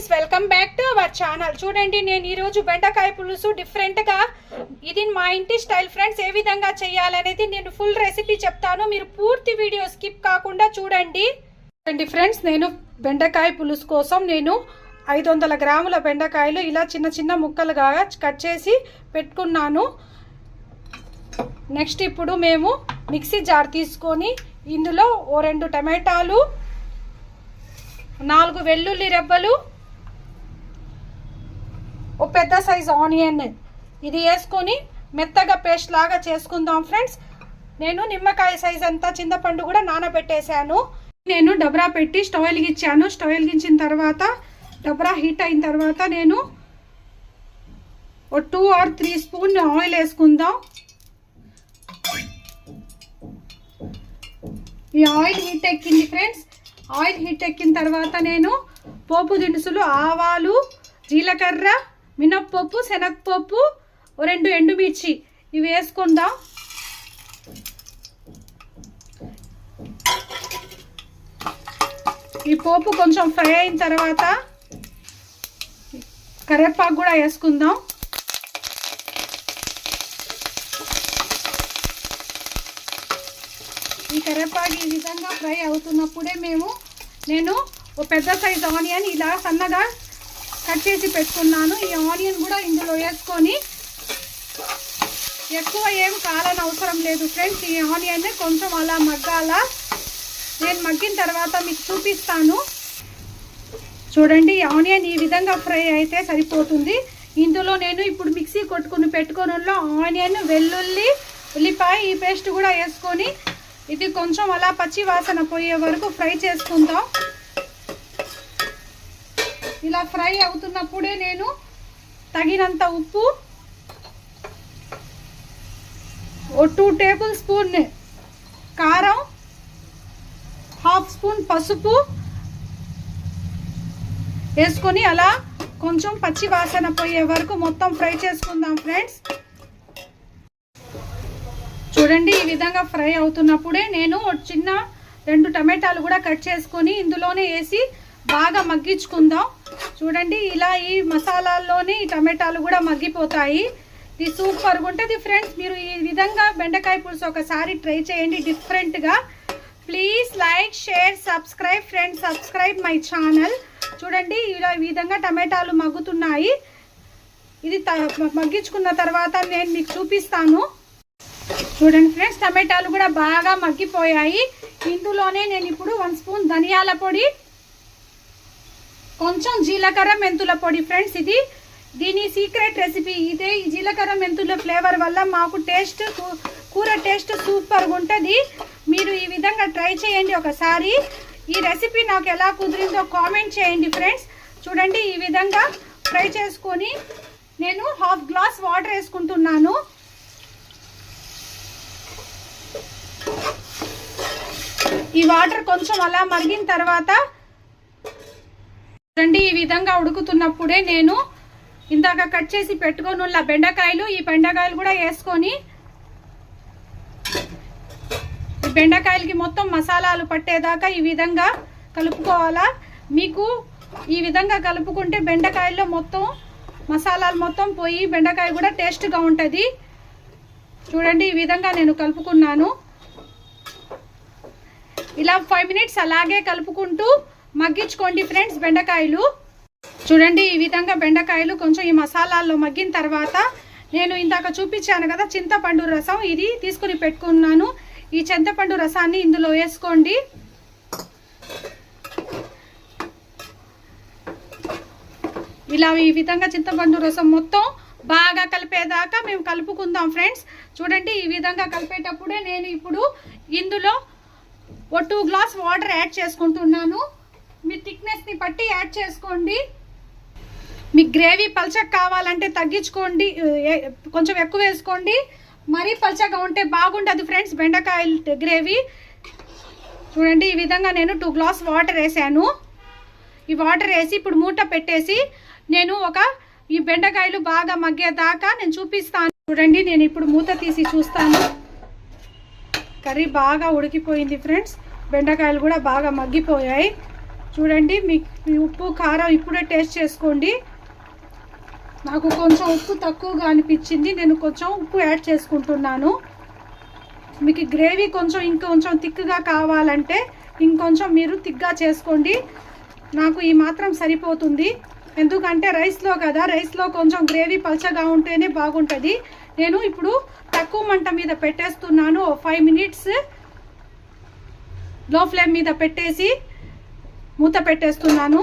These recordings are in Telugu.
Friends, welcome back to our channel. చూడండి, నేను ఈరోజు బెండకాయ పులుసు డిఫరెంట్గా, ఇది మా ఇంటి స్టైల్ ఫ్రెండ్స్. ఏ విధంగా చేయాలనేది నేను ఫుల్ రెసిపీ చెప్తాను. మీరు పూర్తి వీడియో స్కిప్ కాకుండా చూడండి. ఫ్రెండ్స్, నేను బెండకాయ పులుసు కోసం నేను 500 గ్రాముల బెండకాయలు ఇలా చిన్న చిన్న ముక్కలుగా కట్ చేసి పెట్టుకున్నాను. నెక్స్ట్ ఇప్పుడు మేము మిక్సీ జార్ తీసుకొని ఇందులో ఓ 2 టమాటాలు, 4 వెల్లుల్లి రెబ్బలు, ఓ పెద్ద సైజు ఆనియన్ ఇది వేసుకొని మెత్తగా పేస్ట్ లాగా చేసుకుందాం ఫ్రెండ్స్. నేను నిమ్మకాయ సైజ్ అంతా చింతపండు కూడా నానబెట్టేశాను. నేను డబ్రా పెట్టి స్టవ్ వెలిగించాను. స్టవ్ వెలిగించిన తర్వాత డబ్రా హీట్ అయిన తర్వాత నేను ఓ 2 or 3 స్పూన్ ఆయిల్ వేసుకుందాం. ఈ ఆయిల్ హీట్ ఎక్కింది ఫ్రెండ్స్. ఆయిల్ హీట్ ఎక్కిన తర్వాత నేను పోపు దినుసులు, ఆవాలు, జీలకర్ర, మినప్పప్పు, శనగపప్పు, 2 ఎండుమిర్చి ఇవి వేసుకుందాం. ఈ పోపు కొంచెం ఫ్రై అయిన తర్వాత కరివేపాకు కూడా వేసుకుందాం. ఈ కరివేపాకు ఈ విధంగా ఫ్రై అవుతున్నప్పుడే నేను ఒక పెద్ద సైజ్ ఆనియన్ ఇలా సన్నగా కట్ చేసి పెట్టుకున్నాను. ఈ ఆనియన్ కూడా ఇందులో వేసుకొని ఎక్కువ ఏం కాలని అవసరం లేదు ఫ్రెండ్స్. ఈ ఆనియన్ కొంచెం అలా మగ్గాల. నేను మగ్గిన తర్వాత మీకు చూపిస్తాను. చూడండి, ఈ ఆనియన్ ఈ విధంగా ఫ్రై అయితే సరిపోతుంది. ఇందులో నేను ఇప్పుడు మిక్సీ కొట్టుకుని పెట్టుకోనులో ఆనియన్, వెల్లుల్లి, ఉల్లిపాయ ఈ పేస్ట్ కూడా వేసుకొని ఇది కొంచెం అలా పచ్చి వాసన పోయే వరకు ఫ్రై చేసుకుందాం. ఇలా ఫ్రై అవుతున్నప్పుడే నేను తగినంత ఉప్పు, ఓ 2 టేబుల్ స్పూన్ కారం, 1/2 స్పూన్ పసుపు వేసుకొని అలా కొంచెం పచ్చి వాసన పోయే వరకు మొత్తం ఫ్రై చేసుకుందాం ఫ్రెండ్స్. చూడండి, ఈ విధంగా ఫ్రై అవుతున్నప్పుడే నేను చిన్న 2 టమాటాలు కూడా కట్ చేసుకొని ఇందులోనే వేసి బాగా మగ్గించుకుందాం. చూడండి, ఇలా ఈ మసాలాల్లోనే ఈ టమాటాలు కూడా మగ్గిపోతాయి. ఇది సూపర్గా ఉంటుంది ఫ్రెండ్స్. మీరు ఈ విధంగా బెండకాయ పులుసు ఒకసారి ట్రై చేయండి డిఫరెంట్గా. Please like, share, subscribe friends. Subscribe my channel. చూడండి, ఇలా ఈ విధంగా టమాటాలు మగ్గుతున్నాయి. ఇది మగ్గించుకున్న తర్వాత నేను మీకు చూపిస్తాను. చూడండి ఫ్రెండ్స్, టమాటాలు కూడా బాగా మగ్గిపోయాయి. ఇందులోనే నేను ఇప్పుడు 1 స్పూన్ ధనియాల పొడి, కొంచెం జీలకర్ర మెంతుల పొడి ఫ్రెండ్స్. దీని సీక్రెట్ రెసిపీ ఇదే. ఈ జీలకర్ర మెంతుల ఫ్లేవర్ వల్ల మాకు కూర టేస్ట్ సూపర్గా ఉంటుంది. మీరు ఈ విధంగా ట్రై చేయండి ఒకసారి. ఈ రెసిపీ నాకు ఎలా కుదిరిందో కామెంట్ చేయండి ఫ్రెండ్స్. చూడండి, ఈ విధంగా ఫ్రై చేసుకొని నేను 1/2 గ్లాస్ వాటర్ వేసుకుంటున్నాను. ఈ వాటర్ కొంచెం అలా మరిగిన తర్వాత చూడండి, ఈ విధంగా ఉడుకుతున్నప్పుడే నేను ఇందాక కట్ చేసి పెట్టుకొని బెండకాయలు, ఈ బెండకాయలు కూడా వేసుకొని ఈ బెండకాయలకి మొత్తం మసాలాలు పట్టేదాకా ఈ విధంగా కలుపుకోవాలా. మీకు ఈ విధంగా కలుపుకుంటే బెండకాయల్లో మొత్తం మసాలాలు మొత్తం పోయి బెండకాయ కూడా టేస్ట్గా ఉంటుంది. చూడండి, ఈ విధంగా నేను కలుపుకున్నాను. ఇలా 5 మినిట్స్ అలాగే కలుపుకుంటూ మగ్గించుకోండి ఫ్రెండ్స్ బెండకాయలు. చూడండి, ఈ విధంగా బెండకాయలు కొంచెం ఈ మసాలాల్లో మగ్గిన తర్వాత నేను ఇందాక చూపించాను కదా చింతపండు రసం, ఇది తీసుకుని పెట్టుకున్నాను. ఈ చింతపండు రసాన్ని ఇందులో వేసుకోండి. ఇలా ఈ విధంగా చింతపండు రసం మొత్తం బాగా కలిపేదాకా మేము కలుపుకుందాం ఫ్రెండ్స్. చూడండి, ఈ విధంగా కలిపేటప్పుడే నేను ఇప్పుడు ఇందులో ఓ 2 గ్లాస్ వాటర్ యాడ్ చేసుకుంటున్నాను. మీ థిక్నెస్ని బట్టి యాడ్ చేసుకోండి. మీకు గ్రేవీ పల్చగా కావాలంటే తగ్గించుకోండి, కొంచెం ఎక్కువ వేసుకోండి. మరీ పల్చగా ఉంటే బాగుంటుంది ఫ్రెండ్స్ బెండకాయల గ్రేవీ. చూడండి, ఈ విధంగా నేను 2 గ్లాస్ వాటర్ వేసాను. ఈ వాటర్ వేసి ఇప్పుడు మూట పెట్టేసి నేను ఈ బెండకాయలు బాగా మగ్గేదాకా నేను చూపిస్తాను. చూడండి, నేను ఇప్పుడు మూత తీసి చూస్తాను. కర్రీ బాగా ఉడికిపోయింది ఫ్రెండ్స్. బెండకాయలు కూడా బాగా మగ్గిపోయాయి. చూడండి మీ ఉప్పు కారం ఇప్పుడే టేస్ట్ చేసుకోండి. నాకు కొంచెం ఉప్పు తక్కువగా అనిపించింది, నేను కొంచెం ఉప్పు యాడ్ చేసుకుంటున్నాను. మీకు గ్రేవీ ఇంకొంచెం థిక్గా కావాలంటే ఇంకొంచెం మీరు థిక్గా చేసుకోండి. నాకు ఈ మాత్రం సరిపోతుంది, ఎందుకంటే రైస్లో కదా, రైస్లో కొంచెం గ్రేవీ పల్చగా ఉంటేనే బాగుంటుంది. నేను ఇప్పుడు తక్కువ మంట మీద పెట్టేస్తున్నాను. 5 మినిట్స్ లో ఫ్లేమ్ మీద పెట్టేసి మూత పెట్టేస్తున్నాను.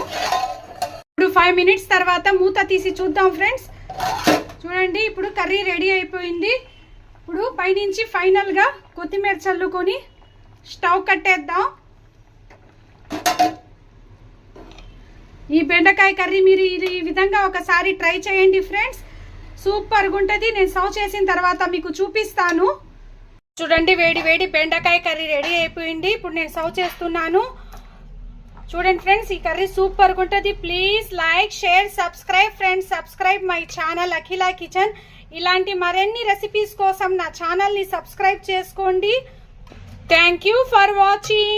ఇప్పుడు 5 మినిట్స్ తర్వాత మూత తీసి చూద్దాం ఫ్రెండ్స్. చూడండి ఇప్పుడు కర్రీ రెడీ అయిపోయింది. ఇప్పుడు పైనుంచి ఫైనల్గా కొత్తిమీర చల్లుకొని స్టవ్ కట్టేద్దాం. ఈ బెండకాయ కర్రీ మీరు ఈ విధంగా ఒకసారి ట్రై చేయండి ఫ్రెండ్స్, సూపర్గా ఉంటుంది. నేను సర్వ్ చేసిన తర్వాత మీకు చూపిస్తాను. చూడండి వేడి వేడి బెండకాయ కర్రీ రెడీ అయిపోయింది. ఇప్పుడు నేను సర్వ్ చేస్తున్నాను. చూడండి ఫ్రెండ్స్, ఈ కర్రీ సూపర్గా ఉంటుంది. Please like, share, subscribe friends. Subscribe my channel Akhila kitchen. ఇలాంటి మరిన్ని రెసిపీస్ కోసం నా ఛానల్ని సబ్స్క్రైబ్ చేసుకోండి. Thank you for watching.